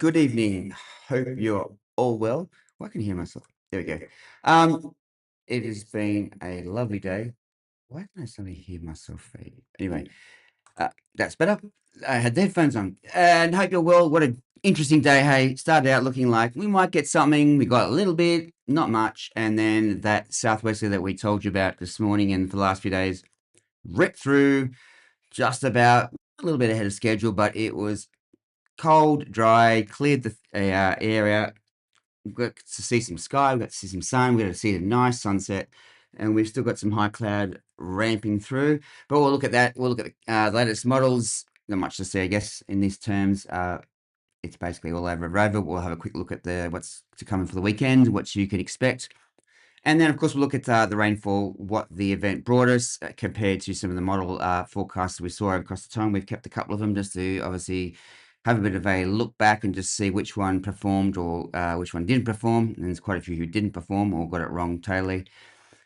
good evening. Hope you're all well. Well, I can hear myself. There we go. Um, it has been a lovely day. Why can I suddenly hear myself fade? Anyway, that's better. I had the headphones on. And hope you're well. What an interesting day. Hey, started out looking like we might get something. We got a little bit, not much. And then that southwesterly that we told you about this morning and for the last few days ripped through just about a little bit ahead of schedule, but it was cold, dry, cleared the area. We've got to see some sky, we've got to see some sun, we've got to see a nice sunset, and we've still got some high cloud ramping through. But we'll look at that. We'll look at the latest models. Not much to see, I guess, in these terms. It's basically all over Rover. We'll have a quick look at what's to come for the weekend, what you can expect. And then, of course, we'll look at the rainfall, what the event brought us compared to some of the model forecasts we saw across the time. We've kept a couple of them just to obviously have a bit of a look back and just see which one performed or which one didn't perform. And there's quite a few who didn't perform or got it wrong totally.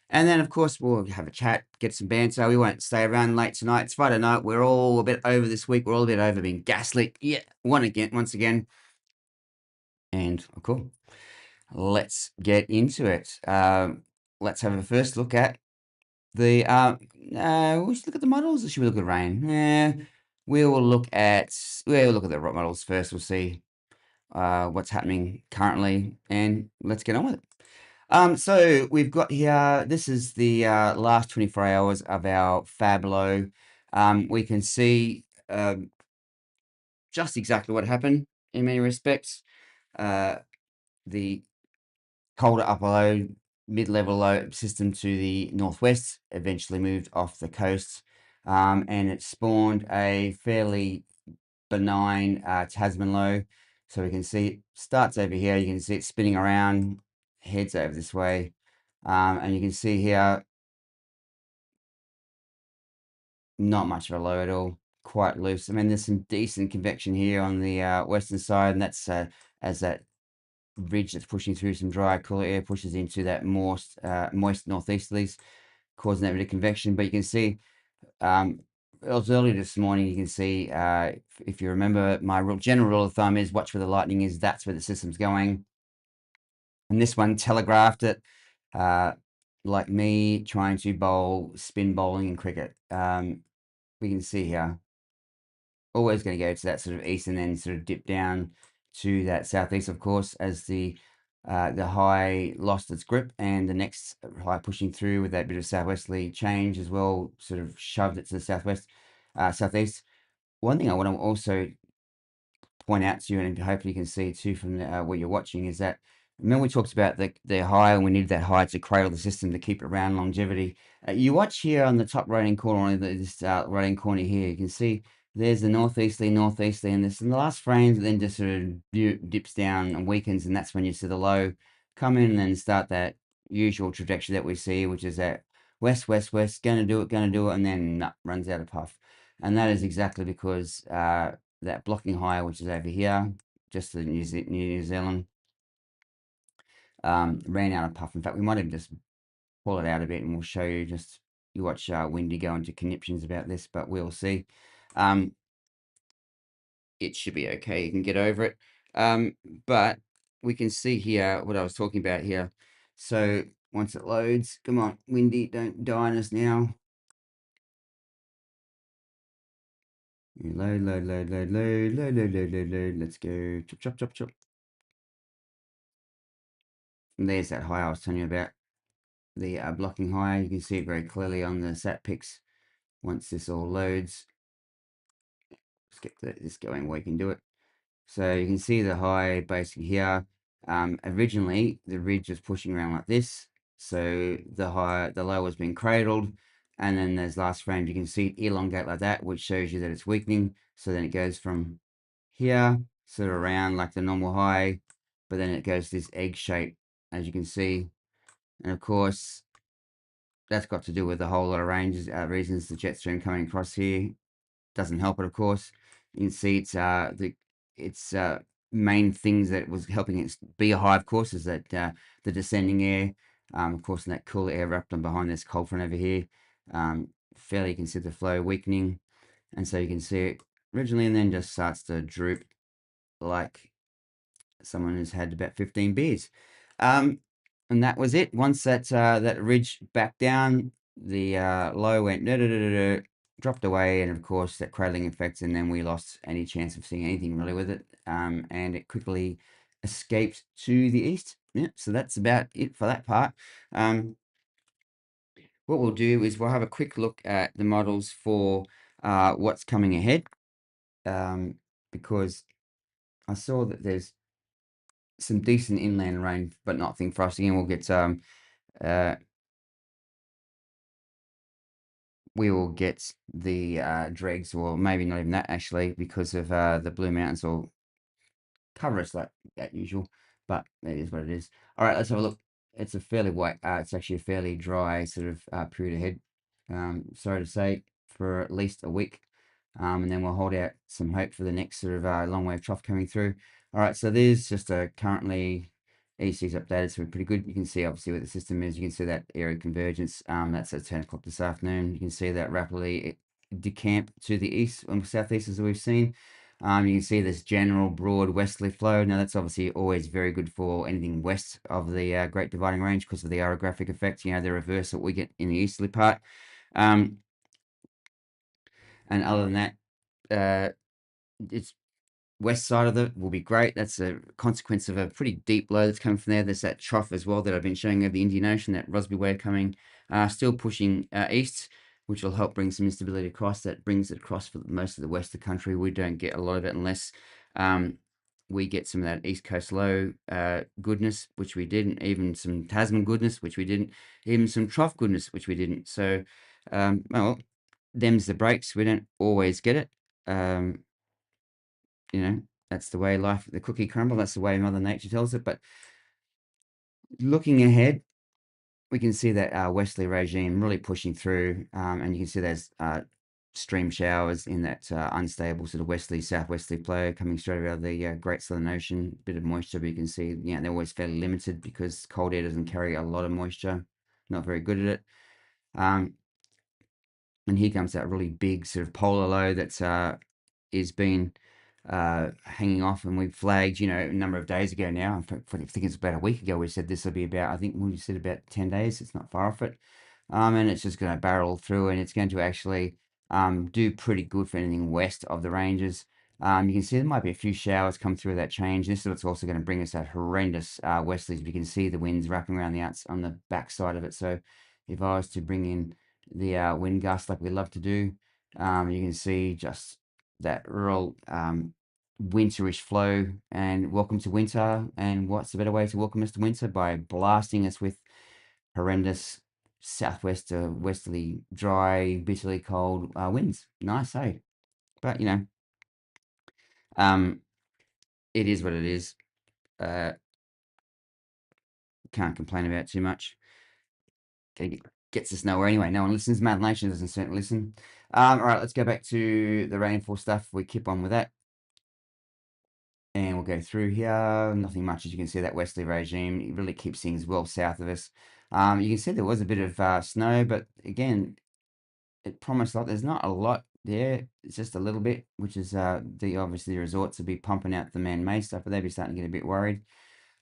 And then, of course, we'll have a chat, get some banter. We won't stay around late tonight. It's Friday night. We're all a bit over this week. We're all a bit over being gaslit. Yeah, once again. And, of course, let's get into it. Let's have a first look at we should look at the models, or should we look at rain? We'll look at the models first. We'll see what's happening currently, and let's get on with it. So we've got here. This is the last 24 hours of our fab low. We can see just exactly what happened in many respects. The colder upper low, mid-level low system to the northwest eventually moved off the coast, and it spawned a fairly benign Tasman low. So we can see it starts over here. You can see it spinning around, heads over this way, and you can see here not much of a low at all, quite loose. I mean, there's some decent convection here on the western side, and that's as that ridge that's pushing through some dry, cooler air pushes into that moist northeasterlies, causing that bit of convection. But you can see, it was earlier this morning. You can see, if you remember, my general rule of thumb is watch where the lightning is. That's where the system's going. And this one telegraphed it, like me trying to bowl spin bowling in cricket. We can see here, always going to go to that sort of east and then sort of dip down to that southeast, of course, as the high lost its grip, and the next high pushing through with that bit of southwesterly change as well, sort of shoved it to the southeast. One thing I want to also point out to you, and hopefully you can see too from what you're watching, is that remember we talked about the high, and we needed that high to cradle the system to keep it around longevity. You watch here on the top right hand corner, on this right hand corner here, you can see there's the northeasterly, and this in the last frames, then just sort of dips down and weakens, and that's when you see the low come in and then start that usual trajectory that we see, which is that west, gonna do it, and then runs out of puff. And that is exactly because that blocking higher, which is over here, just the New Zealand, ran out of puff. In fact, we might even just pull it out a bit, and we'll show you. Just you watch Windy go into conniptions about this, but we'll see. It should be okay. You can get over it. But we can see here what I was talking about here. So once it loads, come on, Windy, don't die on us now. Load. Let's go. Chop. And there's that high I was telling you about. The blocking high. You can see it very clearly on the sat pics once this all loads. Let's get this going where you can do it. So you can see the high basically here. Originally, the ridge was pushing around like this. So the low was being cradled. And then there's last frame, you can see it elongate like that, which shows you that it's weakening. So then it goes from here, sort of around like the normal high, but then it goes this egg shape, as you can see. And of course, that's got to do with a whole lot of reasons. The jet stream coming across here doesn't help it, of course. You can see its main things that was helping it be a high, of course, is that the descending air, of course, and that cooler air wrapped on behind this cold front over here. Fairly, you can see the flow weakening, and so you can see it originally, and then just starts to droop like someone who's had about 15 beers. Um, and that was it. Once that ridge backed down, the low went dropped away, and of course that cradling effect, and then we lost any chance of seeing anything really with it. And it quickly escaped to the east. Yeah, so that's about it for that part. What we'll do is we'll have a quick look at the models for what's coming ahead, because I saw that there's some decent inland rain, but nothing for us. Again, uh, we will get the dregs, or maybe not even that actually, because of the Blue Mountains will cover us like that usual. But it is what it is. All right, let's have a look. It's a fairly white. It's actually a fairly dry sort of period ahead. Sorry to say, for at least a week. And then we'll hold out some hope for the next sort of long wave trough coming through. All right, so there's just a currently EC's updated, so we're pretty good. You can see obviously what the system is. You can see that area of convergence. That's at 10 o'clock this afternoon. You can see that rapidly decamp to the east and southeast as we've seen. You can see this general broad westerly flow. Now that's obviously always very good for anything west of the Great Dividing Range because of the orographic effect. You know, the reverse that we get in the easterly part. And other than that, it's west side of it will be great. That's a consequence of a pretty deep low that's coming from there. There's that trough as well that I've been showing over the Indian Ocean, that Rossby wave coming, still pushing east, which will help bring some instability across. That brings it across for most of the west of the country. We don't get a lot of it unless we get some of that east coast low goodness, which we didn't, even some Tasman goodness, which we didn't, even some trough goodness, which we didn't. So, well, them's the breaks. We don't always get it. You know, that's the way life, the cookie crumble. That's the way Mother Nature tells it. But looking ahead, we can see that westerly regime really pushing through, and you can see there's stream showers in that unstable sort of westerly southwesterly flow coming straight out of the Great Southern Ocean. Bit of moisture, but you can see, you know, they're always fairly limited because cold air doesn't carry a lot of moisture. Not very good at it. And here comes that really big sort of polar low that's is been hanging off, and we flagged, you know, a number of days ago now. I think it's about a week ago. We said this will be about, I think we said about 10 days. It's not far off it. And it's just going to barrel through, and it's going to actually do pretty good for anything west of the ranges. You can see there might be a few showers come through that change. This is what's also going to bring us that horrendous westerlies. You can see the winds wrapping around the on the back side of it. So if I was to bring in the wind gust like we love to do, you can see just that real winterish flow. And welcome to winter. And what's the better way to welcome us to winter? By blasting us with horrendous southwest to westerly, dry, bitterly cold winds. Nice, eh? But you know, it is what it is. Can't complain about it too much. Gets us nowhere anyway. No one listens. Mad Nation doesn't certainly listen. All right, let's go back to the rainfall stuff. We keep on with that. And we'll go through here. Nothing much, as you can see, that westerly regime. It really keeps things well south of us. You can see there was a bit of snow, but again, it promised a lot. There's not a lot there. It's just a little bit, which is obviously the resorts will be pumping out the man-made stuff, but they'll be starting to get a bit worried.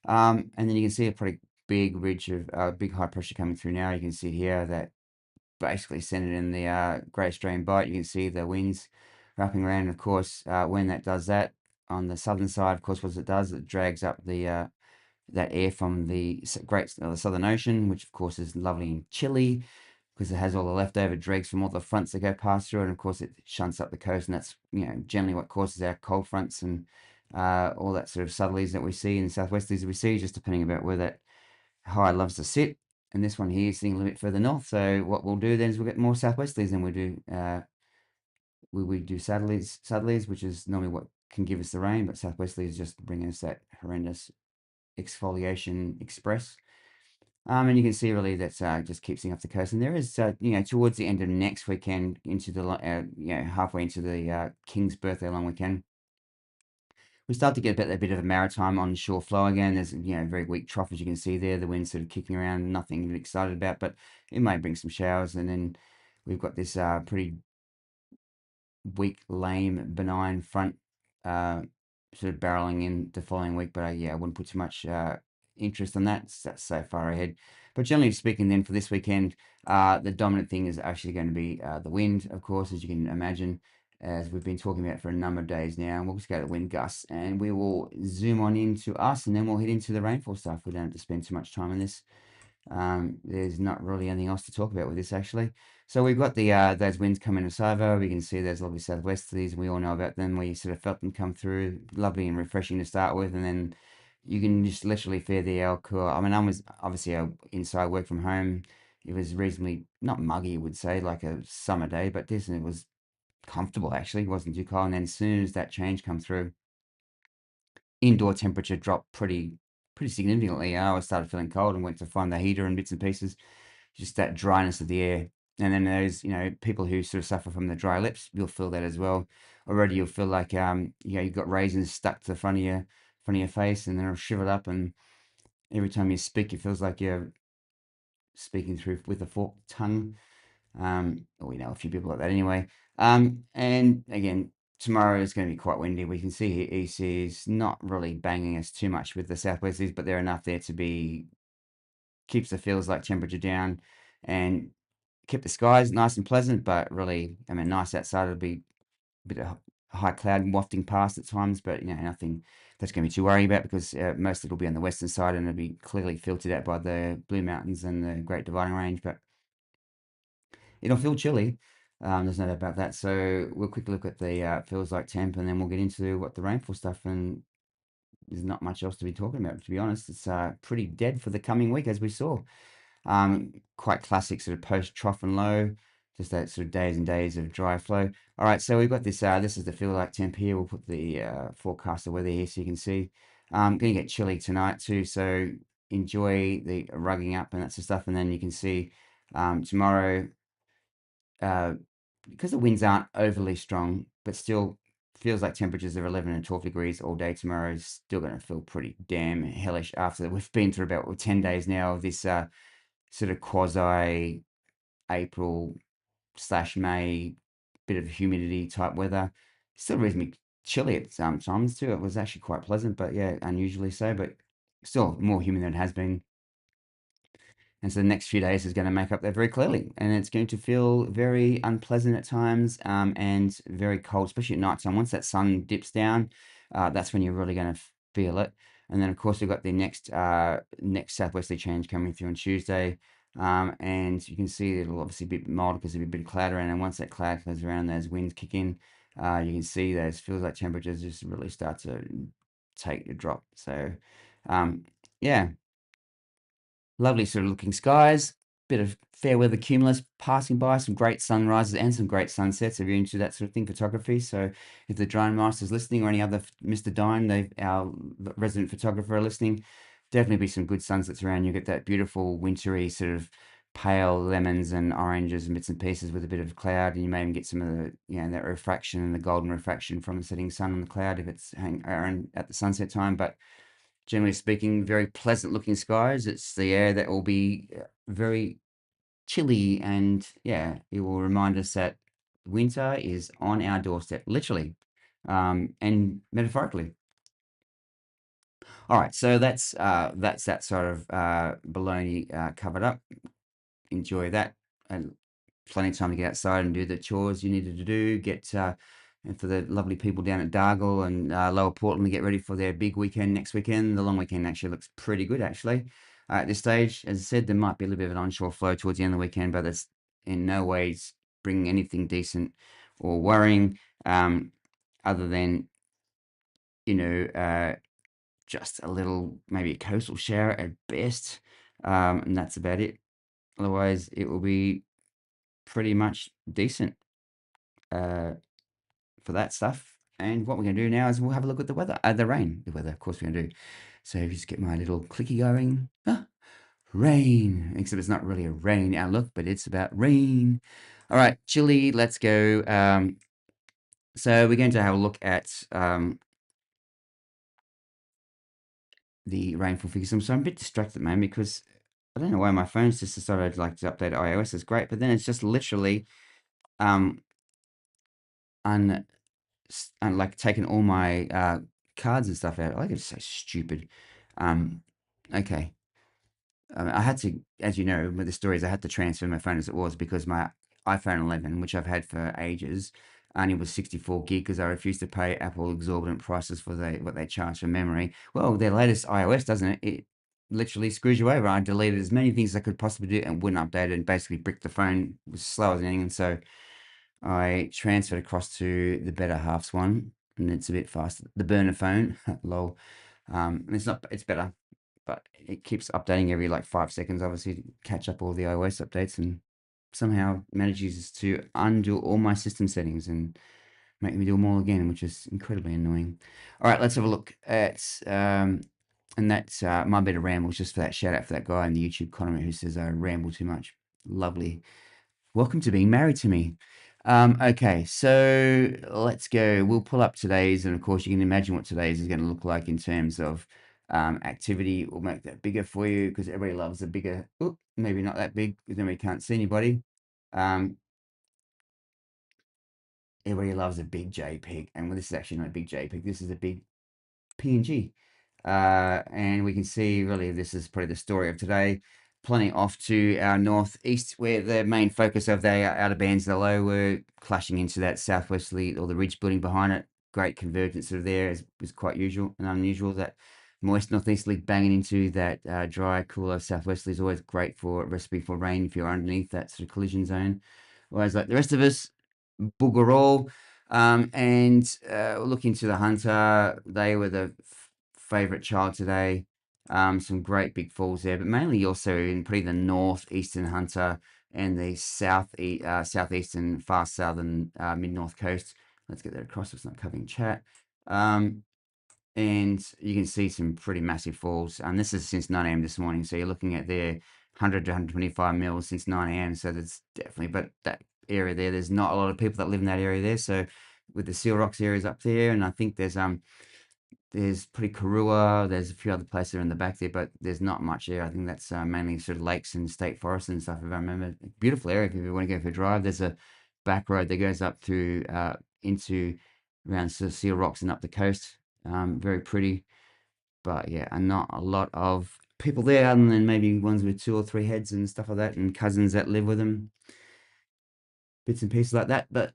And then you can see a pretty big ridge of big high pressure coming through now. You can see here that basically centered in the Great Australian Bight. You can see the winds wrapping around. And of course, when that does that on the southern side, of course, what it does, it drags up the that air from the the Southern Ocean, which of course is lovely and chilly because it has all the leftover dregs from all the fronts that go past through it. And of course, it shunts up the coast, and that's, you know, generally what causes our cold fronts and all that sort of southerlies that we see and southwesterlies that we see, just depending about where that high loves to sit. And this one here is sitting a little bit further north. So what we'll do then is we'll get more southwesterlies than we do we do southerlies, which is normally what can give us the rain, but southwesterlies just bring us that horrendous exfoliation express. And you can see really that's just keeps things off the coast. And there is, you know, towards the end of next weekend, into the you know, halfway into the King's birthday long weekend, we start to get a bit of a maritime onshore flow again. There's, you know, very weak trough, as you can see there. The wind's sort of kicking around, nothing even excited about, but it may bring some showers. And then we've got this pretty weak, lame, benign front sort of barreling in the following week. But yeah, I wouldn't put too much interest on that. That's so far ahead. But generally speaking, then for this weekend, the dominant thing is actually going to be the wind, of course, as you can imagine, as we've been talking about for a number of days now. And we'll just go to wind gusts, and we will zoom on into us, and then we'll head into the rainfall stuff. We don't have to spend too much time on this. There's not really anything else to talk about with this actually. So we've got the those winds coming us over. We can see there's lovely southwesterlies, and we all know about them. We sort of felt them come through, lovely and refreshing to start with, and then you can just literally feel the air cool. I mean, I was obviously inside work from home. It was reasonably not muggy, I would say, like a summer day, but this it was comfortable actually. It wasn't too cold. And then as soon as that change come through, indoor temperature dropped pretty significantly. I always started feeling cold and went to find the heater and bits and pieces, just that dryness of the air. And then there's, people who sort of suffer from the dry lips, you'll feel that as well. Already you'll feel like, you've got raisins stuck to the front of your face, and they're shriveled up. And every time you speak, it feels like you're speaking through with a forked tongue. Well, we know a few people like that anyway. And again, tomorrow is going to be quite windy. We can see here EC is not really banging us too much with the southwesties, but they're enough there to be keeps the feels like temperature down and kept the skies nice and pleasant. But really, I mean, nice outside. It'll be a bit of high cloud wafting past at times, but nothing that's going to be too worried about, because most of it will be on the western side, and it'll be clearly filtered out by the Blue Mountains and the Great Dividing Range. But it'll feel chilly. There's no doubt about that. So we'll quickly look at the feels like temp, and then we'll get into what the rainfall stuff. And there's not much else to be talking about, to be honest. It's pretty dead for the coming week, as we saw. Quite classic sort of post trough and low, just that sort of days and days of dry flow. All right, so we've got this. This is the feel like temp here. We'll put the forecast of weather here so you can see. Going to get chilly tonight too, so enjoy the rugging up and that sort of stuff. And then you can see tomorrow, because the winds aren't overly strong, but still feels like temperatures of 11 and 12 degrees all day tomorrow is still going to feel pretty damn hellish after we've been through about 10 days now of this sort of quasi April slash May bit of humidity type weather. Still reasonably chilly at some times too. It was actually quite pleasant, but yeah, unusually so, but still more humid than it has been. And so the next few days is going to make up that very clearly. And it's going to feel very unpleasant at times, and very cold, especially at night time. Once that sun dips down, that's when you're really going to feel it. And then, of course, we've got the next southwesterly change coming through on Tuesday. And you can see it'll obviously be a bit milder because there'll be a bit of cloud around. And once that cloud goes around, those winds kick in, you can see those feels like temperatures just really start to take a drop. So, yeah. Lovely sort of looking skies, bit of fair weather cumulus passing by, some great sunrises and some great sunsets if you're into that sort of thing, photography. So if the drone master's listening, or any other Mr. Dine, our resident photographer, are listening, definitely be some good sunsets around. You get that beautiful wintry sort of pale lemons and oranges and bits and pieces with a bit of cloud, and you may even get some of the that refraction and the golden refraction from the setting sun on the cloud if it's around at the sunset time. But generally speaking, very pleasant looking skies. It's the air that will be very chilly, and yeah, it will remind us that winter is on our doorstep, literally, and metaphorically. All right, so that's that sort of baloney covered up. Enjoy that, and plenty of time to get outside and do the chores you needed to do. And for the lovely people down at Dargle and Lower Portland to get ready for their big weekend next weekend. The long weekend actually looks pretty good, actually. At this stage, as I said, there might be a little bit of an onshore flow towards the end of the weekend, but that's in no ways bringing anything decent or worrying, other than, you know, uh, just a little, maybe a coastal shower at best, and that's about it. Otherwise, it will be pretty much decent uh, for that stuff. And what we're going to do now is we'll have a look at the weather, the weather, of course, we're going to do. So if you just get my little clicky going, rain, except it's not really a rain outlook, but it's about rain. All right, chilly, let's go. So we're going to have a look at the rainfall figures. So I'm a bit distracted at the moment because I don't know why my phone's just decided like to update iOS. Is great, but then it's just literally um un, like taken all my cards and stuff out. I think it's so stupid. Um, okay. I had to, as you know, with the stories, I had to transfer my phone as it was because my iPhone 11, which I've had for ages, only was 64 gig because I refused to pay Apple exorbitant prices for what they charge for memory. Well, their latest iOS, doesn't it? It literally screws you over. I deleted as many things as I could possibly do and wouldn't update it and basically bricked the phone. It was slow as anything. And so I transferred across to the better halves one, and it's a bit faster. The burner phone, lol. And it's better, but it keeps updating every like 5 seconds, obviously, to catch up all the iOS updates, and somehow manages to undo all my system settings and make me do them all again, which is incredibly annoying. All right, let's have a look at, and that's my bit of rambles, just for that shout out for that guy in the YouTube comment who says I ramble too much. Lovely. Welcome to being married to me. Okay, so let's go. We'll pull up today's, and of course, you can imagine what today's is going to look like in terms of activity. We'll make that bigger for you because everybody loves a bigger. Oop, maybe not that big because then we can't see anybody. Um, Everybody loves a big JPEG, and well, this is actually not a big JPEG. This is a big PNG. And we can see really this is probably the story of today. Plenty off to our northeast, where the main focus of the outer bands of the low were clashing into that southwesterly or the ridge building behind it. Great convergence of there is quite usual and unusual. That moist northeasterly banging into that dry, cooler southwesterly is always great for a recipe for rain if you're underneath that sort of collision zone. Whereas like the rest of us, bugger all. And looking to the Hunter, they were the favourite child today. Some great big falls there, but mainly also in pretty the northeastern Hunter and the southeastern, far southern mid north coast. Let's get that across. It's not covering chat. Um, and you can see some pretty massive falls. And this is since 9 a.m. this morning. So you're looking at there 100 to 125 mils since 9 a.m. So that's definitely, but that area there, there's not a lot of people that live in that area there. So with the Seal Rocks areas up there, and I think there's pretty Karua, there's a few other places in the back there, but there's not much there. I think that's mainly sort of lakes and state forests and stuff, if I remember. Beautiful area if you want to go for a drive. There's a back road that goes up through into around Seal Rocks and up the coast. Very pretty, but yeah, and not a lot of people there other than maybe ones with 2 or 3 heads and stuff like that, and cousins that live with them, bits and pieces like that. But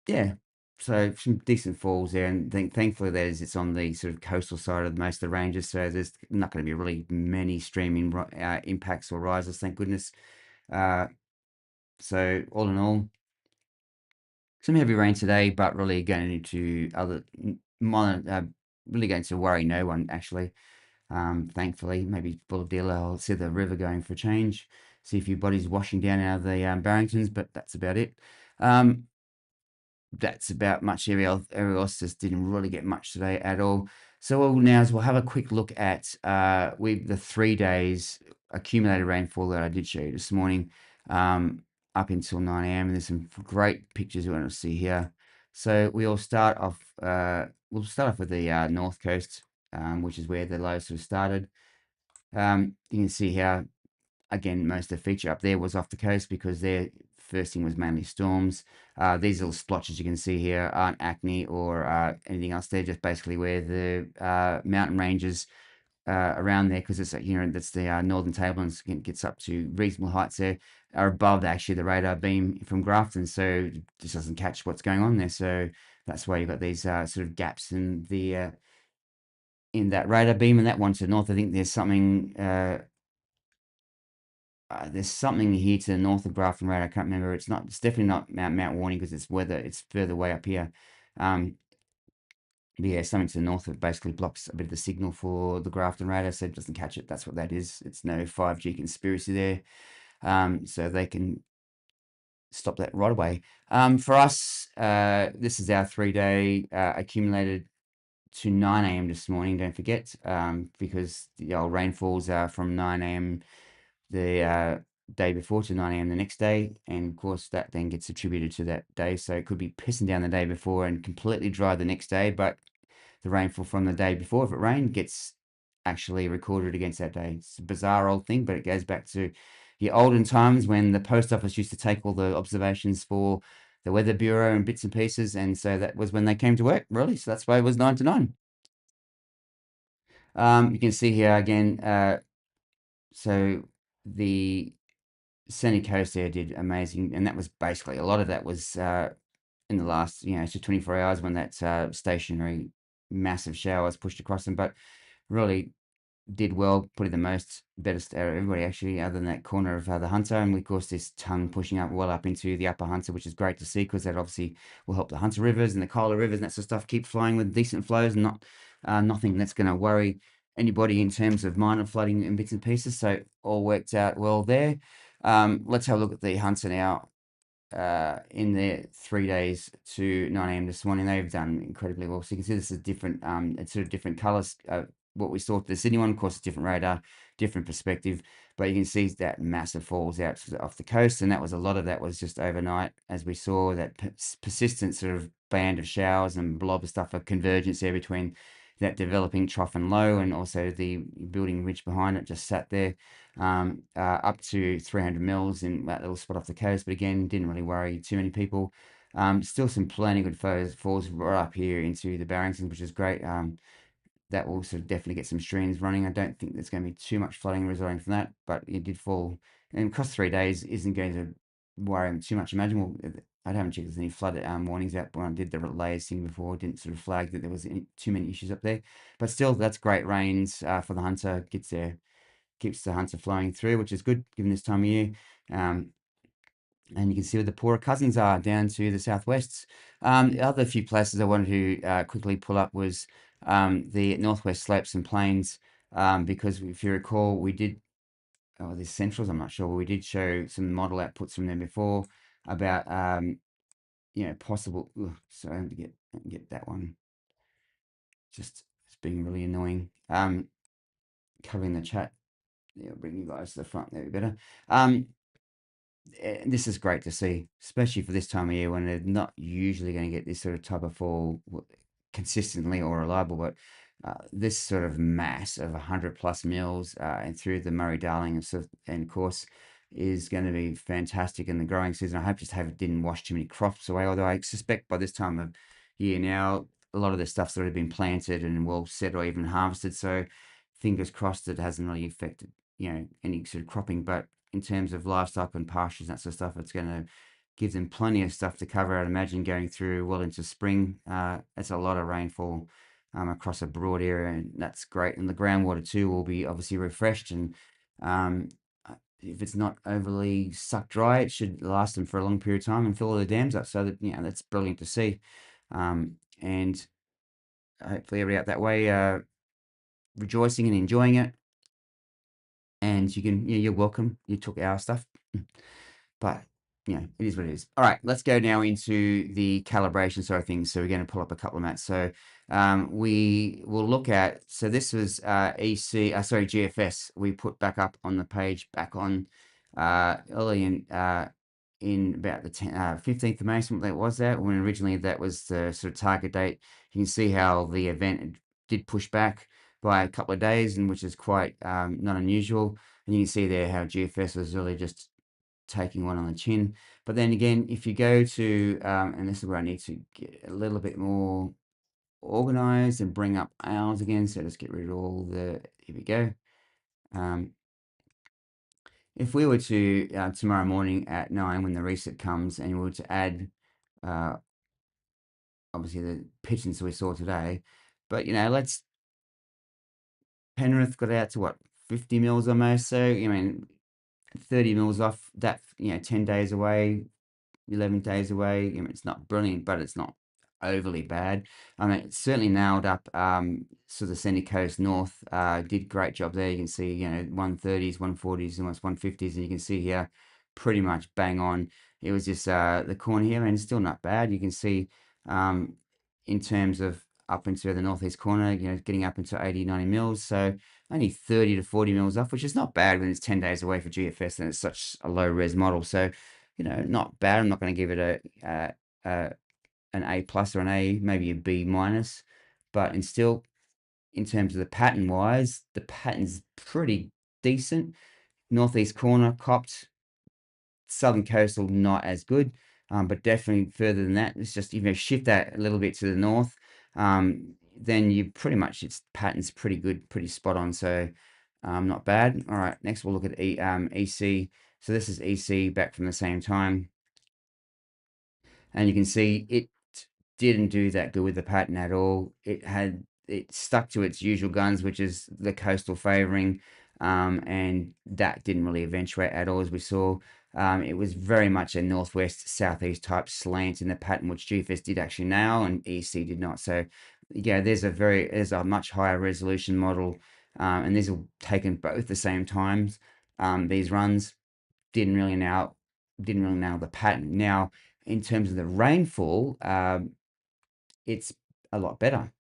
yeah, so some decent falls there, and thankfully it's on the sort of coastal side of most of the ranges, so there's not going to be really many streaming impacts or rises, thank goodness. Uh, so all in all, some heavy rain today, but really going into other minor, really going to worry no one actually. Thankfully, maybe Bulldilla, I'll see the river going for a change, see a few bodies washing down out of the Barringtons, but that's about it. That's about much. Everywhere else just didn't really get much today at all. So what we'll now is we'll have a quick look at the 3 days accumulated rainfall that I did show you this morning, up until 9 a.m. And there's some great pictures we want to see here. So we'll start off. We'll start off with the north coast, which is where the low sort of started. You can see how again, most of the feature up there was off the coast because their first thing was mainly storms. These little splotches you can see here aren't acne or anything else. They're just basically where the mountain ranges around there, because it's that's the northern tablelands gets up to reasonable heights there, are above actually the radar beam from Grafton, so it just doesn't catch what's going on there. So that's why you've got these sort of gaps in the in that radar beam, and that one to the north. I think there's something here to the north of Grafton Road. I can't remember. It's not. It's definitely not Mount Warning because it's further way up here. But yeah, something to the north that basically blocks a bit of the signal for the Grafton radar, so it doesn't catch it. That's what that is. It's no 5G conspiracy there. So they can stop that right away. For us, this is our 3 day accumulated to 9 a.m. this morning. Don't forget, because the old rainfalls are from 9 a.m. the day before to 9 a.m. the next day, and of course that then gets attributed to that day. So it could be pissing down the day before and completely dry the next day, but the rainfall from the day before, if it rained, gets actually recorded against that day. It's a bizarre old thing, but it goes back to the olden times when the post office used to take all the observations for the Weather Bureau and bits and pieces, and so that was when they came to work, really. So that's why it was 9 to 9. You can see here again, so the sunny coast there did amazing, and that was basically a lot of that was in the last, so 24 hours when that stationary massive showers pushed across them, but really did well, probably the most best out of everybody actually, other than that corner of the Hunter, and of course this tongue pushing up well up into the upper Hunter, which is great to see because that obviously will help the Hunter rivers and the Kohler rivers and that sort of stuff keep flowing with decent flows and not nothing that's going to worry anybody in terms of minor flooding in bits and pieces. So all worked out well there. Let's have a look at the Hunter now in their 3 days to 9 a.m. this morning. They've done incredibly well. So you can see this is different, it's sort of different colors. What we saw to the Sydney one, of course, different radar, different perspective, but you can see that massive falls out off the coast, and that was a lot of that was just overnight, as we saw that persistent sort of band of showers and blob of stuff, a convergence there between that developing trough and low, and also the building ridge behind it just sat there up to 300 mils in that little spot off the coast, but again, didn't really worry too many people. Still some plenty good falls right up here into the Barringtons, which is great. That will sort of definitely get some streams running. I don't think there's going to be too much flooding resulting from that, but it did fall. And across 3 days isn't going to worry them too much. Imagine, well, I haven't checked if there's any flood warnings out, but when I did the layers thing before, didn't sort of flag that there was too many issues up there. But still, that's great rains for the Hunter. Keeps the Hunter flowing through, which is good given this time of year. Um, and you can see where the poorer cousins are down to the southwest. The other few places I wanted to quickly pull up was the northwest slopes and plains, because if you recall, we did, the centrals, I'm not sure, but we did show some model outputs from them before about, possible, sorry, I have to get that one, just it's being really annoying. Covering the chat, I'll bring you guys to the front, there we better. This is great to see, especially for this time of year when they're not usually going to get this sort of type of fall consistently or reliable. But this sort of mass of 100 plus mils and through the Murray-Darling and of course is going to be fantastic in the growing season. I hope just have it didn't wash too many crops away. Although I suspect by this time of year now, a lot of the stuff's already been planted and well set or even harvested. So fingers crossed it hasn't really affected any sort of cropping, but in terms of livestock and pastures and that sort of stuff, it's going to give them plenty of stuff to cover. I'd imagine going through well into spring. That's a lot of rainfall across a broad area, and that's great. And the groundwater too will be obviously refreshed, and um, if it's not overly sucked dry, it should last them for a long period of time and fill all the dams up. So that that's brilliant to see, and hopefully everybody out that way rejoicing and enjoying it. And you can, you're welcome. You took our stuff. But it is what it is. All right, let's go now into the calibration side of things. So we're going to pull up a couple of maps. So we will look at, so this was GFS. We put back up on the page back on early in about the 15th of May, something like was that, when originally that was the sort of target date. You can see how the event did push back by a couple of days, and which is quite not unusual. And you can see there how GFS was really just taking one on the chin. But then again, if you go to, and this is where I need to get a little bit more organized and bring up ours again. So let's get rid of all here we go. If we were to, tomorrow morning at 9 when the reset comes, and we were to add, obviously the pigeons we saw today, but let's, Penrith got out to what, 50 mils almost. So, 30 mils off that, 10 days away, 11 days away. It's not brilliant, but it's not overly bad. I mean, it certainly nailed up sort of the Centre Coast North. Did great job there. You can see, 130s, 140s, almost 150s, and you can see here pretty much bang on. It was just the corner here, and it's still not bad. You can see in terms of up into the northeast corner, getting up into 80, 90 mils. So only 30 to 40 mils off, which is not bad when it's 10 days away for GFS and it's such a low res model. So, not bad. I'm not going to give it an A plus or an A, maybe a B minus, but in terms of the pattern wise, the pattern's pretty decent. Northeast corner copped, southern coastal not as good, but definitely further than that. It's just shift that a little bit to the north. then you pretty much, its pattern's pretty good, pretty spot on. So not bad. All right, next we'll look at EC. So this is EC back from the same time. And you can see it didn't do that good with the pattern at all. It stuck to its usual guns, which is the coastal favoring, and that didn't really eventuate at all, as we saw. It was very much a northwest southeast type slant in the pattern, which GFS did actually nail and EC did not. So yeah, there's a much higher resolution model, and these are taken both at the same times. These runs didn't really nail the pattern. Now, in terms of the rainfall, it's a lot better.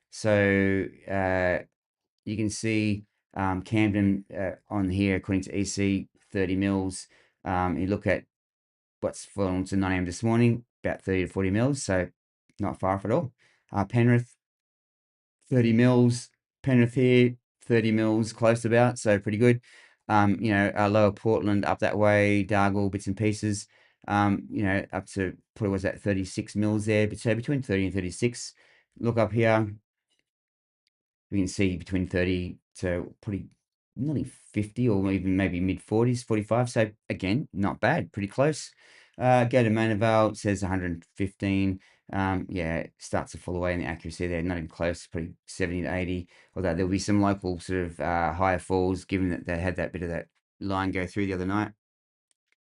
So you can see Camden on here, according to EC, 30 mils. You look at what's fallen to 9 a.m. this morning, about 30 to 40 mils, so not far off at all. Penrith, 30 mils. Penrith here, 30 mils, close about, so pretty good. Lower Portland up that way, Dargle, bits and pieces, up to, what was that, 36 mils there, but so between 30 and 36. Look up here, we can see between 30 to pretty nearly 50 or even maybe mid 40s, 45. So again, not bad, pretty close. Go to Manorvale, it says 115. Yeah, it starts to fall away in the accuracy there, not even close, pretty 70 to 80. Although there'll be some local sort of higher falls, given that they had that bit of that line go through the other night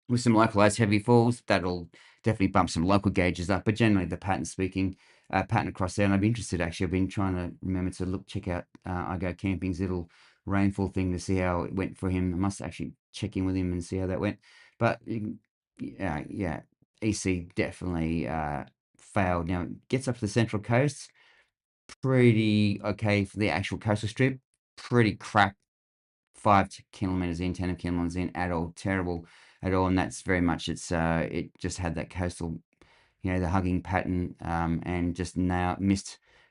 with some localized heavy falls. That'll definitely bump some local gauges up, but generally the pattern speaking, pattern across there. And I'd be interested, actually, I've been trying to remember to check out I Go Camping's little rainfall thing to see how it went for him. I must actually check in with him and see how that went. But yeah, EC definitely failed. Now it gets up to the Central Coast, pretty okay for the actual coastal strip, pretty crap 5 kilometers in, 10 kilometers in at all, terrible at all. And that's very much it just had that coastal, the hugging pattern, and just now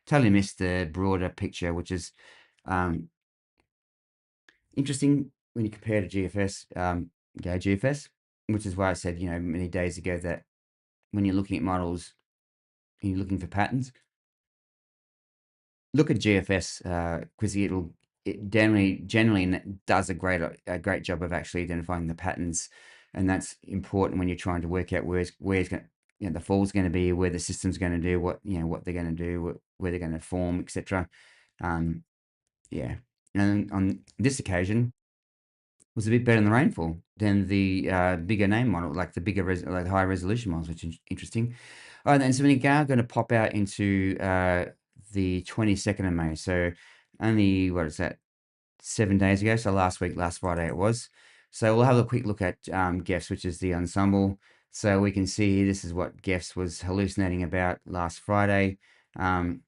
totally missed the broader picture, which is interesting when you compare to GFS, GFS, which is why I said, many days ago that when you're looking at models and you're looking for patterns, look at GFS because it generally does a great job of actually identifying the patterns, and that's important when you're trying to work out where's going the fall's going to be, where the system's going to do what they're going to do, where they're going to form, etc. Yeah, and on this occasion was a bit better in the rainfall than the bigger name model, like the like high resolution models, which is interesting. All right, then, so we're now going to pop out into the 22nd of May. So only, what is that, 7 days ago? So last week, last Friday it was. So we'll have a quick look at GEFS, which is the ensemble. So we can see this is what GEFS was hallucinating about last Friday. And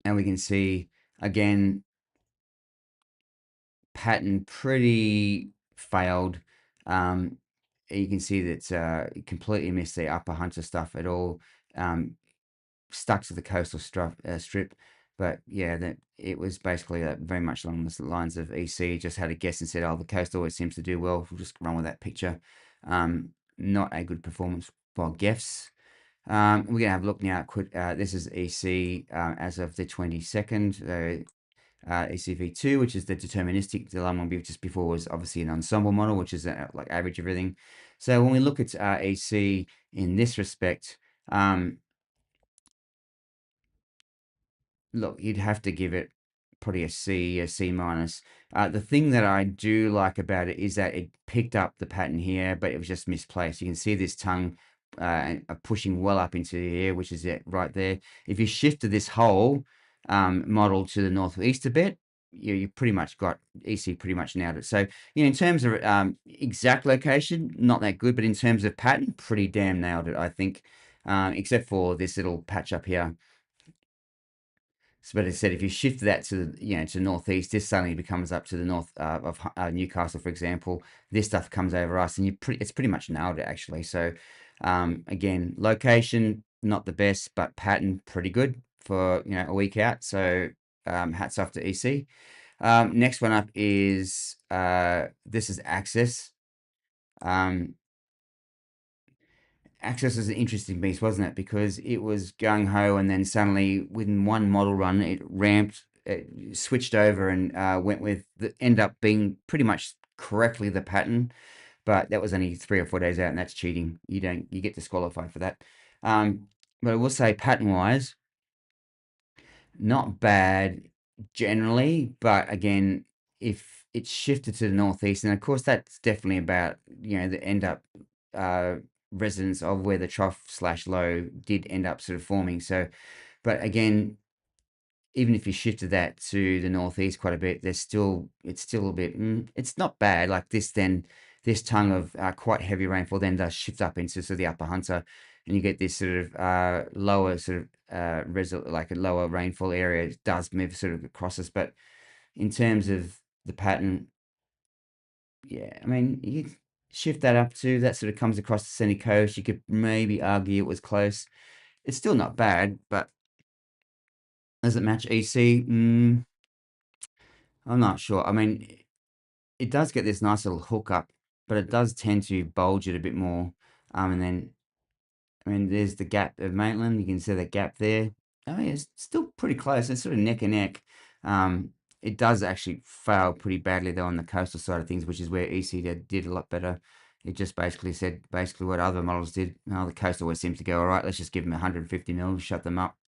we can see, again, pattern pretty failed. You can see that it completely missed the upper hunter stuff at all. Stuck to the coastal strip. But yeah, that it was basically very much along the lines of EC. Just had a guess and said, "Oh, the coast always seems to do well. We'll just run with that picture." Not a good performance for GEFs. We're gonna have a look now. This is EC as of the 22nd. ECV2, which is the deterministic. The one just before was obviously an ensemble model, which is like average everything. So when we look at EC in this respect, look, you'd have to give it probably a C minus. The thing that I do like about it is that it picked up the pattern here, but it was just misplaced. You can see this tongue pushing well up into the air, which is it right there. If you shifted this whole model to the northeast a bit, you pretty much got EC pretty much nailed it. So, in terms of exact location, not that good, but in terms of pattern, pretty damn nailed it, I think, except for this little patch up here. So, but it said if you shift that to to northeast, this suddenly becomes up to the north of Newcastle, for example. This stuff comes over us, and it's pretty much nailed it actually. So, again, location not the best, but pattern pretty good for a week out. So, hats off to EC. Next one up is this is Access. Access was an interesting beast, wasn't it? Because it was gung ho, and then suddenly, within one model run, it ramped, it switched over, and went with the end up being pretty much correctly the pattern. But that was only 3 or 4 days out, and that's cheating. You get disqualified for that. Um, but I will say, pattern wise, not bad generally, but again, if it's shifted to the northeast, and of course that's definitely about the end up uh, residents of where the trough slash low did end up sort of forming. So, but again, even if you shifted that to the northeast quite a bit, it's still a bit it's not bad like this. Then this tongue of quite heavy rainfall then does shift up into sort of the upper Hunter, and you get this sort of lower sort of like a lower rainfall area does move sort of across us. But in terms of the pattern, yeah, I mean you shift that up to that sort of comes across the sunny coast. You could maybe argue it was close. It's still not bad, but does it match EC? I'm not sure. I mean, it does get this nice little hook up, but it does tend to bulge it a bit more. And then, I mean, there's the gap of Maitland. You can see the gap there. I mean, it's still pretty close. It's sort of neck and neck. Um, it does actually fail pretty badly though on the coastal side of things, which is where EC did a lot better. It just basically said what other models did. Oh, the coast always seems to go all right. Let's just give them 150 mil, shut them up,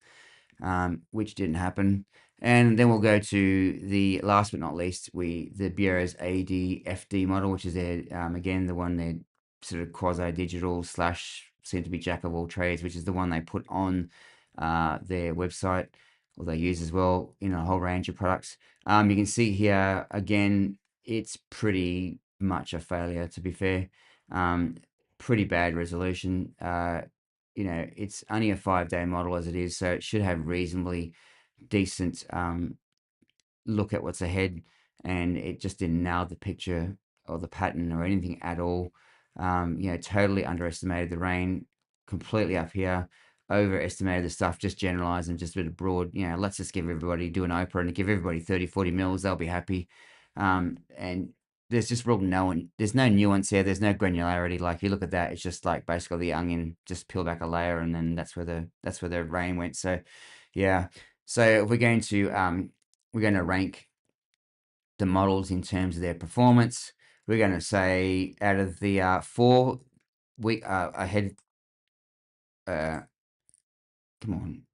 which didn't happen. And then we'll go to the last but not least, the Bureau's ADFD model, which is their again the one they're sort of quasi digital slash seem to be jack of all trades, which is the one they put on their website or they use as well in a whole range of products. You can see here again, it's pretty much a failure to be fair. Um, Pretty bad resolution. It's only a 5-day model as it is, so it should have reasonably decent look at what's ahead, and it just didn't nail the picture or the pattern or anything at all. Totally underestimated the rain completely up here, overestimated the stuff, just generalized and just a bit of broad, let's just give everybody, do an Oprah and give everybody 30, 40 mils, they'll be happy. And there's just there's no nuance here, there's no granularity. Like you look at that, it's just like basically the onion, just peel back a layer and then that's where the rain went. So yeah. So if we're going to rank the models in terms of their performance. We're going to say out of the four, we ahead. Uh, Come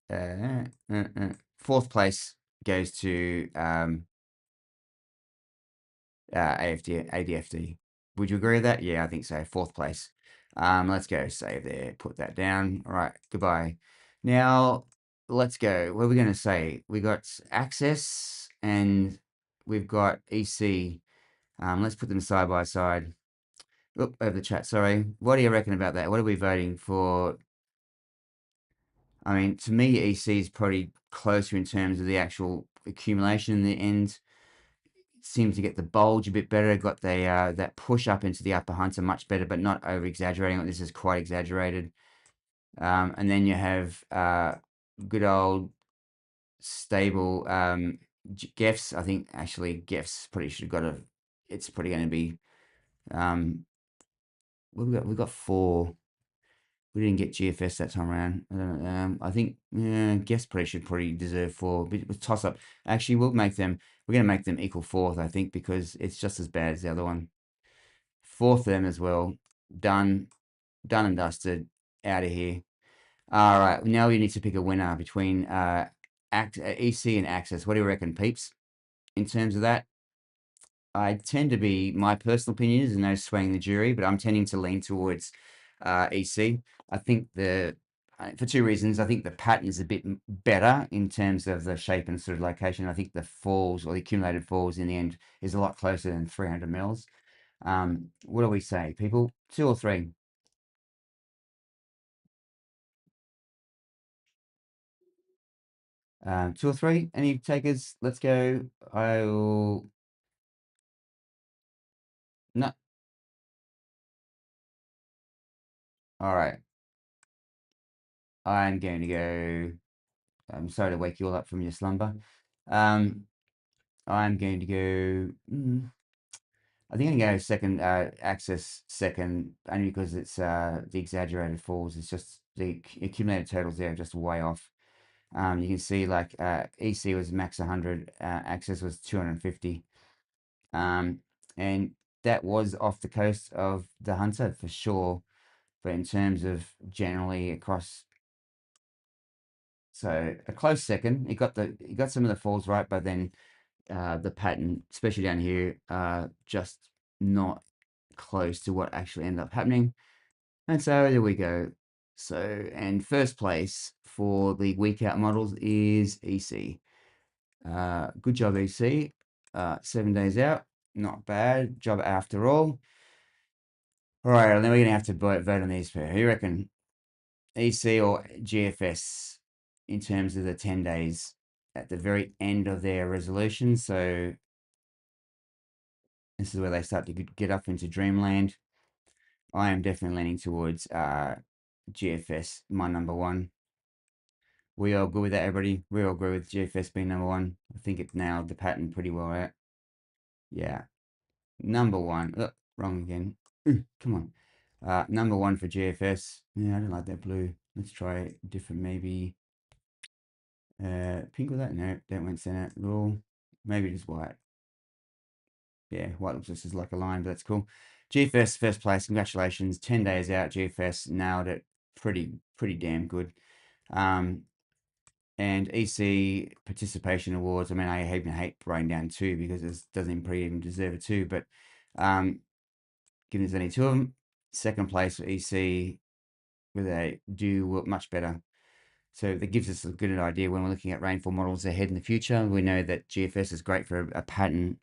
on, fourth place goes to ADFD. Would you agree with that? Yeah, I think so. Fourth place. Let's go save there. Put that down. All right. Goodbye. Now let's go. What are we going to say? We got access and we've got EC. Let's put them side by side. Oop, over the chat, sorry. What do you reckon about that? What are we voting for? I mean, to me, EC is probably closer in terms of the actual accumulation in the end. Seems to get the bulge a bit better. Got the that push up into the upper hunter much better, but not over exaggerating. This is quite exaggerated. And then you have good old stable Gefs. I think actually Gefs probably should have got a. It's probably going to be. What we got? We got four. We didn't get GFS that time around. I think Guest Press should probably deserve four. But with toss up, actually, We're going to make them equal fourth, I think, because it's just as bad as the other one. Fourth them as well. Done, done and dusted. Out of here. All right. Now we need to pick a winner between EC and Access. What do you reckon, peeps? In terms of that, I tend to be, my personal opinion is no swaying the jury, but I'm tending to lean towards EC. I think for two reasons, I think the pattern is a bit better in terms of the shape and sort of location. I think the falls or the accumulated falls in the end is a lot closer than 300 mils. What do we say, people? Two or three? Two or three? Any takers? Let's go. I'll no. All right. I'm going to go. I'm sorry to wake you all up from your slumber. Um, I'm going to go. I think I'm going to go second, Access second, only because it's the exaggerated falls. It's just the accumulated totals there are just way off. You can see like EC was max 100, Access was 250. Um, and that was off the coast of the Hunter for sure. But in terms of generally across, so a close second. He got some of the falls right, but then the pattern, especially down here, just not close to what actually ended up happening. And so there we go. So, and first place for the week out models is EC. Good job, EC. 7 days out, not bad. Job after all. All right, and then we're going to have to vote on these pair. Who you reckon? EC or GFS in terms of the 10 days at the very end of their resolution. So this is where they start to get up into dreamland. I am definitely leaning towards GFS, my number one. We all good with that, everybody? We all agree with GFS being number one. I think it nailed the pattern pretty well, right? Yeah. Number one. Wrong again. Come on. Number one for GFS. Yeah, I don't like that blue. Let's try different, maybe. Pink with that? No, that went center at all. Maybe just white. Yeah, white looks just as like a line, but that's cool. GFS first place. Congratulations. 10 days out. GFS nailed it. Pretty damn good. And EC participation awards. I mean, I even hate writing down two because it doesn't pretty even deserve a two. But given there's only two of them, second place for EC with a do much better. So that gives us a good idea when we're looking at rainfall models ahead in the future. We know that GFS is great for a pattern,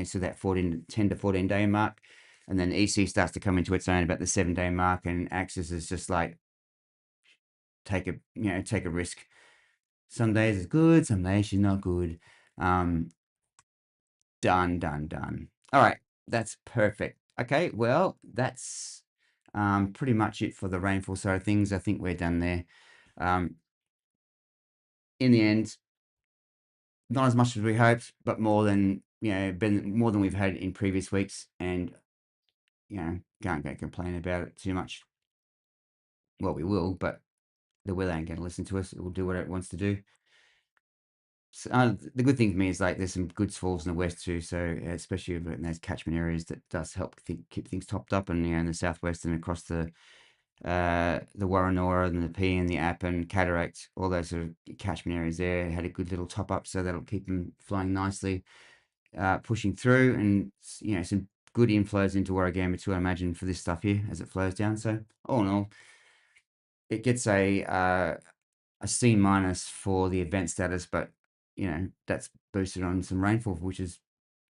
so that 10 to 14 day mark. And then EC starts to come into its own about the 7 day mark, and Axis is just like take a risk. Some days it's good, some days she's not good. Done. All right, that's perfect. Okay, well, that's pretty much it for the rainfall side of things. I think we're done there. In the end, not as much as we hoped, but more than more than we've had in previous weeks, and can't go complain about it too much. Well, we will, but the weather ain't going to listen to us. It will do what it wants to do. So, the good thing for me is like there's some good falls in the west too. So especially in those catchment areas, that does help keep things topped up, and in the southwest and across the Warrenora and the P and the App and Cataract, all those sort of catchment areas there had a good little top up, so that'll keep them flowing nicely, pushing through, and some good inflows into Warragamba too, I imagine, for this stuff here as it flows down. So all in all, it gets a C minus for the event status, but that's boosted on some rainfall, which is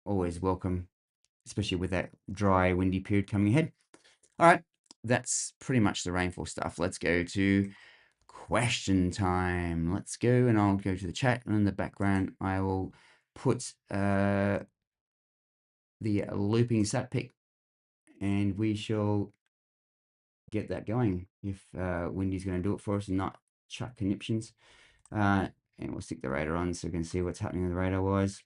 always welcome, especially with that dry, windy period coming ahead. All right, that's pretty much the rainfall stuff. Let's go to question time. Let's go, and I'll go to the chat, and in the background, I will put the looping sat pick, and we shall get that going if Windy's going to do it for us and not chuck conniptions. And we'll stick the radar on so we can see what's happening with the radar wise.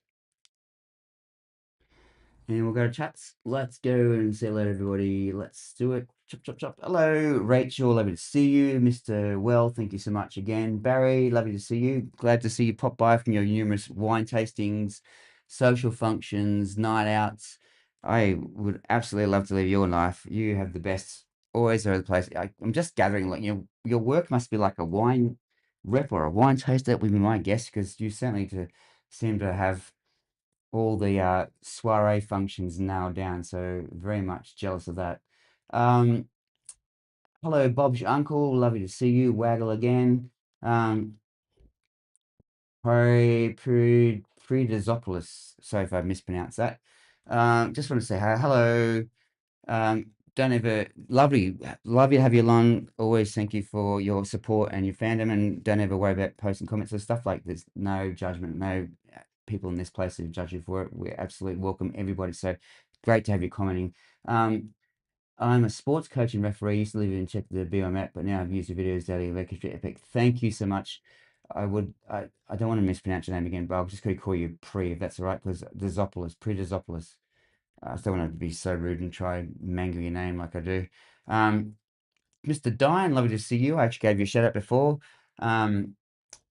And we'll go to chats. Let's go and say hello to everybody. Let's do it. Chop. Hello, Rachel. Lovely to see you. Mr. Well, thank you so much again. Barry, lovely to see you. Glad to see you pop by from your numerous wine tastings, social functions, night outs. I would absolutely love to live your life. You have the best, always over the place. I'm just gathering, like, your work must be like a wine rep or a wine taster, would be my guess, because you certainly seem to have all the soiree functions nailed down. So very much jealous of that. Hello, Bob's your uncle. Lovely to see you. Waggle again. Predazopoulos. Sorry if I mispronounced that. Just want to say hi. Hello. Don't ever lovely to have you along. Always thank you for your support and your fandom, and don't ever worry about posting comments and stuff. Like, there's no judgment, no people in this place who judge you for it. We absolutely welcome everybody. So great to have you commenting. I'm a sports coach and referee. Used to live and check the BOM app, but now I've used the videos daily of Epic. Thank you so much. I don't want to mispronounce your name again, but I'm just going to call you Pre, if that's all right, because Dazopoulos, Pre Dazopoulos. I still want to be so rude and try and mangle your name like I do. Um, Mr. Dine, lovely to see you. I actually gave you a shout out before. Um,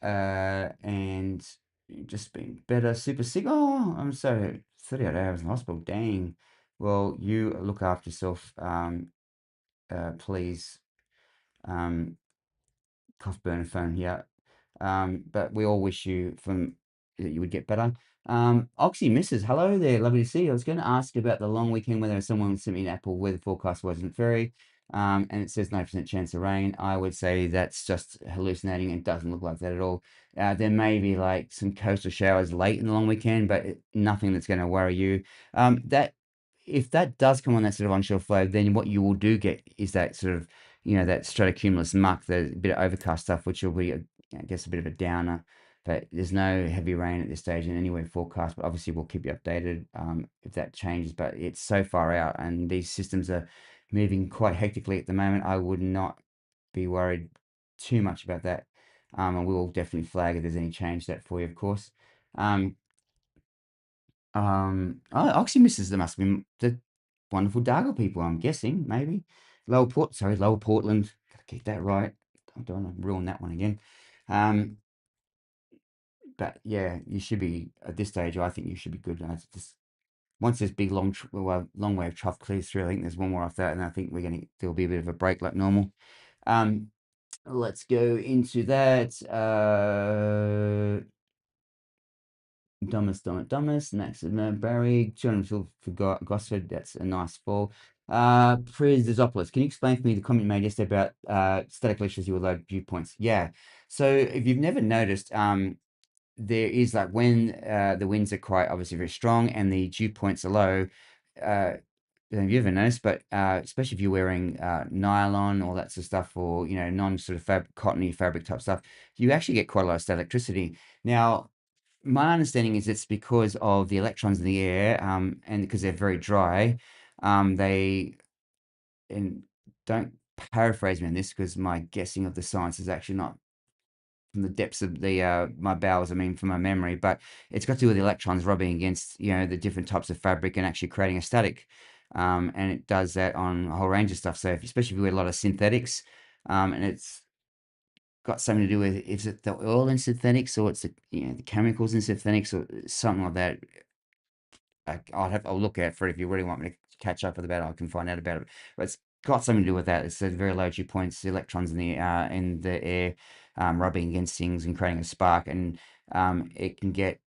and you've just been better, super sick. Oh, I'm sorry. 38 hours in hospital. Dang. Well, you look after yourself. Please. Um, Cough, burn, and phone. Yeah. But we all wish you from that you would get better. Oxy Misses, hello there, lovely to see you. I was going to ask about the long weekend whether someone sent me an Apple weather forecast wasn't very, and it says 90% chance of rain. I would say that's just hallucinating and doesn't look like that at all. There may be like some coastal showers late in the long weekend, but nothing that's going to worry you. That if that does come on that sort of onshore flow, then what you will do get is that sort of that stratocumulus muck, the bit of overcast stuff, which will be, I guess, a bit of a downer. But there's no heavy rain at this stage in anywhere forecast. But obviously, we'll keep you updated if that changes. But it's so far out, and these systems are moving quite hectically at the moment. I would not be worried too much about that. And we will definitely flag if there's any change to that for you, of course. Um, Oximisses, there must be the wonderful Dargle people, I'm guessing, maybe. Lower Portland. Gotta keep that right. I don't want to ruin that one again. Um, but yeah, you should be at this stage. I think you should be good. It's just once this big long wave trough clears through, I think there's one more after that, and I think there'll be a bit of a break like normal. Um, let's go into that. Dumbest, next Barry, Jonathan forgot Gosford, that's a nice fall. Prizopoulos, can you explain for me the comment you made yesterday about static electricity with low viewpoints? Yeah. So if you've never noticed, there is like when the winds are quite obviously very strong and the dew points are low, uh, have you ever noticed? But especially if you're wearing nylon, all that sort of stuff, or non sort of cottony fabric type stuff, you actually get quite a lot of static electricity. Now, my understanding is it's because of the electrons in the air, and because they're very dry, they and don't paraphrase me on this because my guessing of the science is actually not from the depths of the my bowels. I mean, from my memory, but it's got to do with the electrons rubbing against the different types of fabric and actually creating a static. And it does that on a whole range of stuff. So, especially if you wear a lot of synthetics, and it's got something to do with is it the oil in synthetics or it's the chemicals in synthetics or something like that. I'll look out for it if you really want me to catch up with about it. I can find out about it. But it's got something to do with that. It's a very low dew points, the electrons in the air, rubbing against things and creating a spark. And it can get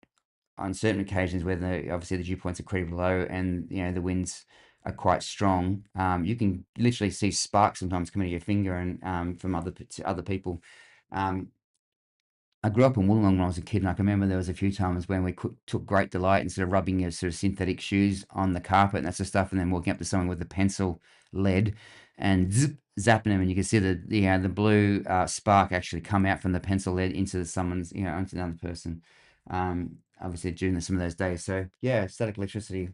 on certain occasions where obviously the dew points are incredibly low and the winds are quite strong. You can literally see sparks sometimes coming to your finger and from other people. Um, I grew up in Wollongong when I was a kid, and I can remember there was a few times when we took great delight in sort of rubbing your sort of synthetic shoes on the carpet and that sort of stuff, and then walking up to someone with a pencil lead and zapping them, and you can see the blue spark actually come out from the pencil lead into someone's onto another person. Obviously during some of those days. So yeah, static electricity.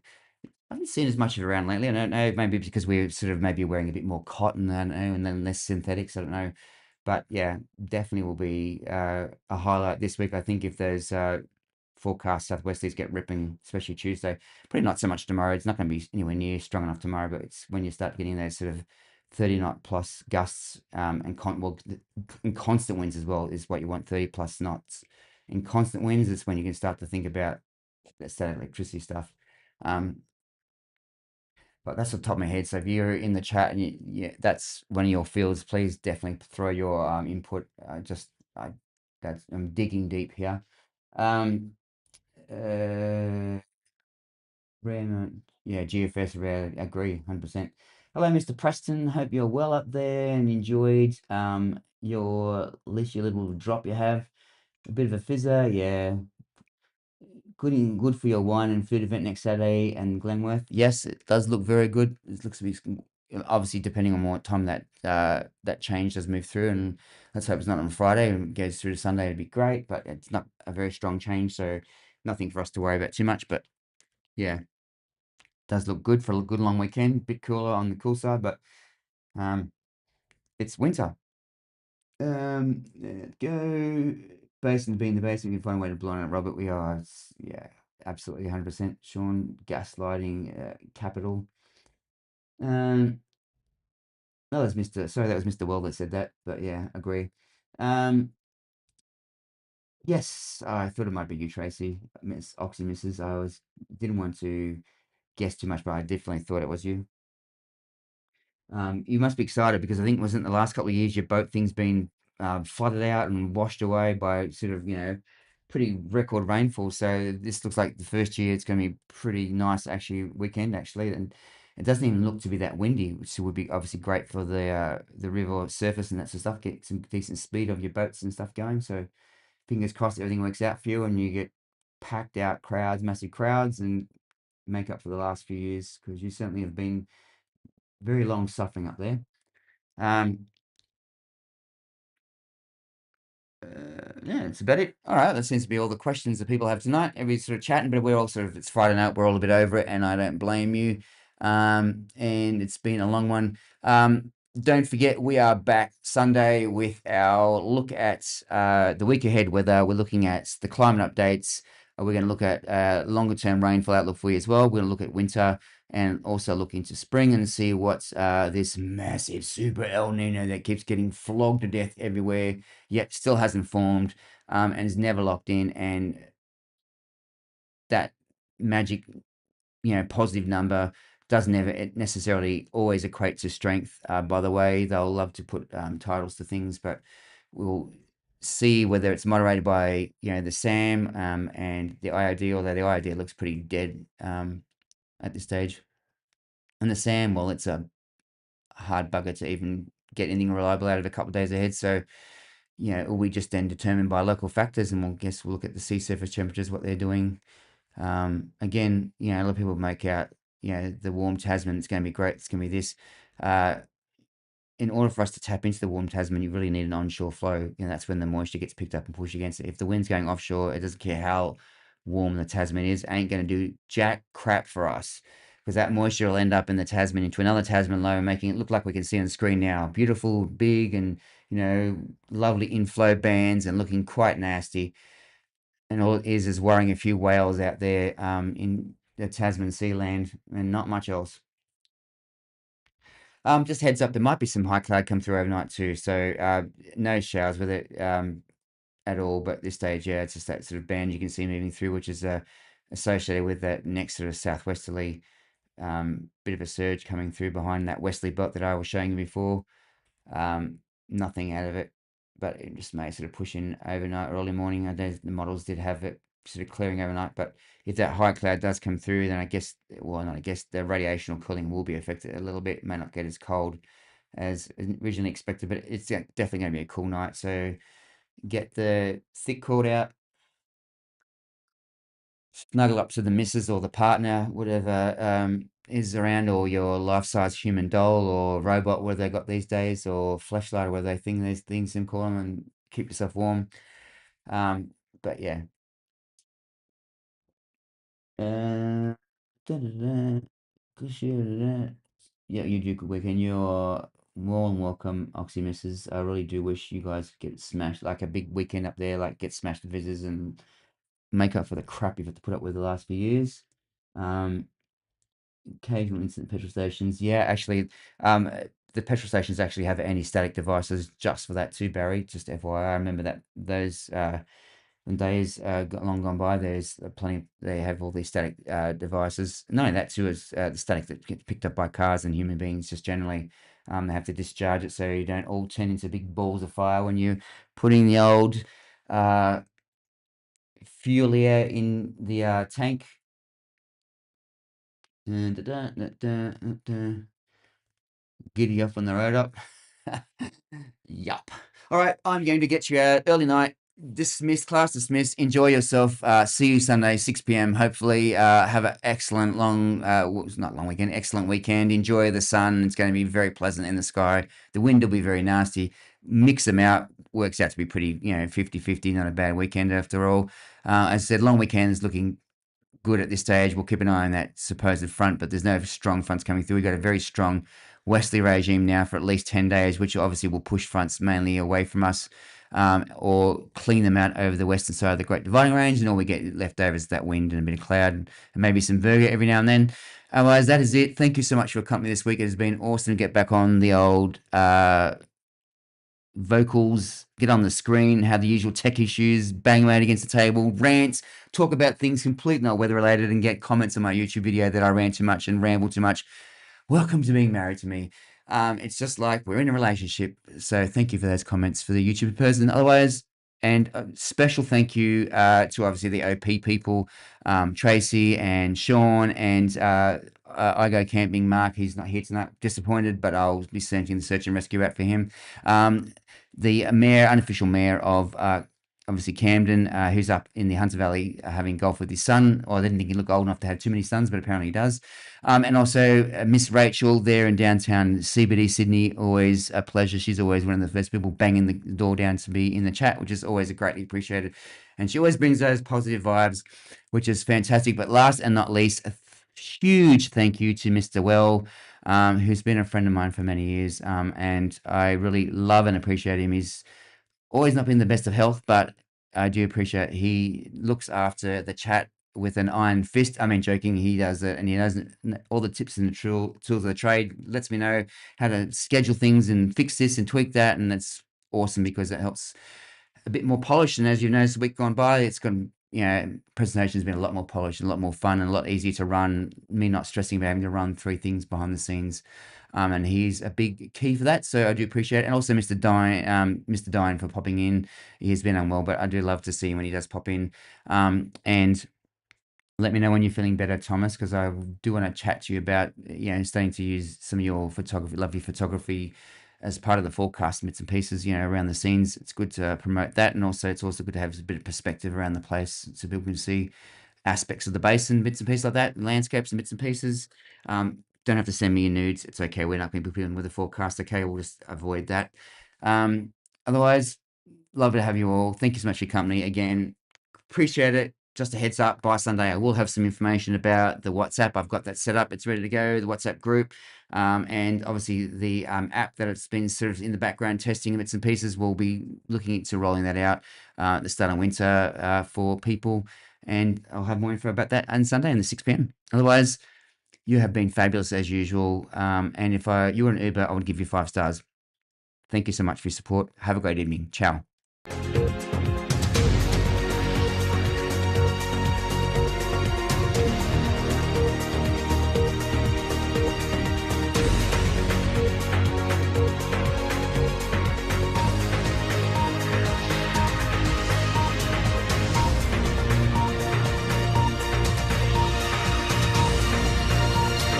I haven't seen as much of it around lately. I don't know, maybe because we're sort of maybe wearing a bit more cotton, I don't know, and then less synthetics. I don't know. But yeah, definitely will be a highlight this week. I think if those forecast southwesterlies get ripping, especially Tuesday, probably not so much tomorrow. It's not going to be anywhere near strong enough tomorrow, but it's when you start getting those sort of 30 knot plus gusts and constant winds as well is what you want, 30 plus knots. In constant winds is when you can start to think about that static electricity stuff. Um, but that's off the top of my head. So if you're in the chat and that's one of your fields, please definitely throw your input. I'm digging deep here. Um, uh, yeah, GFS, rare, agree, 100%. Hello, Mr. Preston. Hope you're well up there and enjoyed your little drop you have. A bit of a fizzer, yeah. Good for your wine and food event next Saturday and Glenworth. Yes, it does look very good. It looks to be obviously depending on what time that change does move through, and let's hope it's not on Friday and goes through to Sunday. It'd be great, but it's not a very strong change, so nothing for us to worry about too much. But yeah, does look good for a good long weekend. Bit cooler on the cool side, but um, it's winter. There it go. Basin being the basin, we can find a way to blow on it, Robert. We are, yeah. absolutely 100%, Sean. Gaslighting, capital. Um, that was Mr. Sorry, that was Mr. Well that said that, but yeah, agree. Um, yes, I thought it might be you, Tracy. Miss Oxy Misses. I was didn't want to guess too much, but I definitely thought it was you. You must be excited because I think wasn't the last couple of years your boat thing's been flooded out and washed away by sort of pretty record rainfall. So this looks like the first year it's going to be pretty nice actually weekend actually, and it doesn't even look to be that windy, which would be obviously great for the river surface and that sort of stuff. Get some decent speed of your boats and stuff going. So fingers crossed everything works out for you and you get packed out crowds, massive crowds, and make up for the last few years because you certainly have been very long suffering up there. Um, yeah, that's about it. All right, that seems to be all the questions that people have tonight. Everybody's sort of chatting, but we're all sort of, it's Friday night, we're all a bit over it, and I don't blame you. And it's been a long one. Don't forget, we are back Sunday with our look at the week ahead weather. We're looking at the climate updates. We're going to look at longer term rainfall outlook for you as well. We're going to look at winter and also look into spring and see what's this massive super El Nino that keeps getting flogged to death everywhere yet still hasn't formed and is never locked in. And that magic, positive number does never necessarily always equate to strength. By the way, they'll love to put titles to things, but we'll see whether it's moderated by the SAM and the IOD, although the IOD looks pretty dead at this stage. And the SAM, well, it's a hard bugger to even get anything reliable out of a couple of days ahead. So we just then determined by local factors, and we'll look at the sea surface temperatures, what they're doing. Again, a lot of people make out, the warm Tasman, it's going to be great, it's going to be this. Uh, in order for us to tap into the warm Tasman, you really need an onshore flow. That's when the moisture gets picked up and pushed against it. If the wind's going offshore, it doesn't care how warm the Tasman is, ain't going to do jack crap for us because that moisture will end up in the Tasman into another Tasman low, making it look like we can see on the screen now. Beautiful, big, and lovely inflow bands and looking quite nasty. And all it is worrying a few whales out there in the Tasman sea land and not much else. Just heads up, there might be some high cloud come through overnight too. So no showers with it at all. But at this stage, yeah, it's just that sort of band you can see moving through, which is associated with that next sort of southwesterly bit of a surge coming through behind that westerly belt that I was showing you before. Nothing out of it, but it just may sort of push in overnight, early morning. I know the models did have it sort of clearing overnight, but if that high cloud does come through, then I guess, well, not I guess, the radiational cooling will be affected a little bit. It may not get as cold as originally expected, but it's definitely going to be a cool night. So get the thick cord out, snuggle up to the missus or the partner, whatever is around, or your life-size human doll or robot, where they got these days, or flashlight, or where they think these things and call them, and keep yourself warm. But yeah. Uh, da-da-da, good year, yeah, you do good weekend. You're more than welcome, Oxy Misses. I really do wish you guys get smashed, like a big weekend up there, like get smashed with visitors and make up for the crap you've had to put up with the last few years. Um, Occasional instant petrol stations. Yeah, actually, the petrol stations actually have anti-static devices just for that too, Barry. Just FYI, I remember that those when days got long gone by. There's plenty. They have all these static devices. Not only that too is the static that gets picked up by cars and human beings. Just generally, they have to discharge it so you don't all turn into big balls of fire when you're putting the old uh, fuel air in the tank. Giddy up on the road up. Yup. All right, I'm going to get you out early night. Dismissed, class dismissed. Enjoy yourself. See you Sunday, 6 p.m. Hopefully, have an excellent not long weekend, excellent weekend. Enjoy the sun. It's going to be very pleasant in the sky. The wind will be very nasty. Mix them out. Works out to be pretty, 50-50. Not a bad weekend after all. As I said, long weekends looking good at this stage. We'll keep an eye on that supposed front, but there's no strong fronts coming through. We've got a very strong westerly regime now for at least 10 days, which obviously will push fronts mainly away from us. or clean them out over the western side of the Great Dividing Range, and all we get left over is that wind and a bit of cloud and maybe some Virgo every now and then. Otherwise, that is it. Thank you so much for your company this week. It has been awesome to get back on the old vocals, get on the screen, have the usual tech issues, bang out against the table, rant, talk about things completely not weather related, and get comments on my YouTube video that I rant too much and ramble too much. Welcome to being married to me. It's just like we're in a relationship. So thank you for those comments for the YouTube person. Otherwise, and a special thank you to obviously the OP people, Tracy and Sean, and I Go Camping Mark. He's not here tonight, disappointed, but I'll be sending the search and rescue out for him. The mayor, unofficial mayor of obviously Camden, who's up in the Hunter Valley having golf with his son. Or I didn't think he looked old enough to have too many sons, but apparently he does. And also Miss Rachel there in downtown CBD Sydney, always a pleasure. She's always one of the first people banging the door down to be in the chat, which is always greatly appreciated. And she always brings those positive vibes, which is fantastic. But last and not least, a huge thank you to Mr. Well, who's been a friend of mine for many years. And I really love and appreciate him. He's always not been the best of health, but I do appreciate he looks after the chat with an iron fist. I mean, joking, he does it, and he knows all the tips and the tools of the trade. Lets me know how to schedule things and fix this and tweak that, and that's awesome because it helps a bit more polished. And as you've noticed, the week gone by, it's gone. Presentation's been a lot more polished and a lot more fun and a lot easier to run. Me not stressing about having to run 3 things behind the scenes. And he's a big key for that, so I do appreciate it. And also Mr. Dine for popping in. He's been unwell, but I do love to see him when he does pop in. And let me know when you're feeling better, Thomas, because I do want to chat to you about starting to use some of your lovely photography as part of the forecast bits and pieces, around the scenes. It's good to promote that, and also it's also good to have a bit of perspective around the place so people can see aspects of the basin, bits and pieces like that, landscapes and bits and pieces. Don't have to send me your nudes. It's okay. We're not going to be putting with a forecast. Okay, we'll just avoid that. Otherwise, love to have you all. Thank you so much for your company. Again, appreciate it. Just a heads up, by Sunday, I will have some information about the WhatsApp. I've got that set up. It's ready to go, the WhatsApp group. And obviously the app that it's been sort of in the background testing bits and pieces. We'll be looking into rolling that out at the start of winter for people. And I'll have more info about that on Sunday and the 6 p.m. Otherwise, you have been fabulous as usual. And if you were an Uber, I would give you 5 stars. Thank you so much for your support. Have a great evening. Ciao.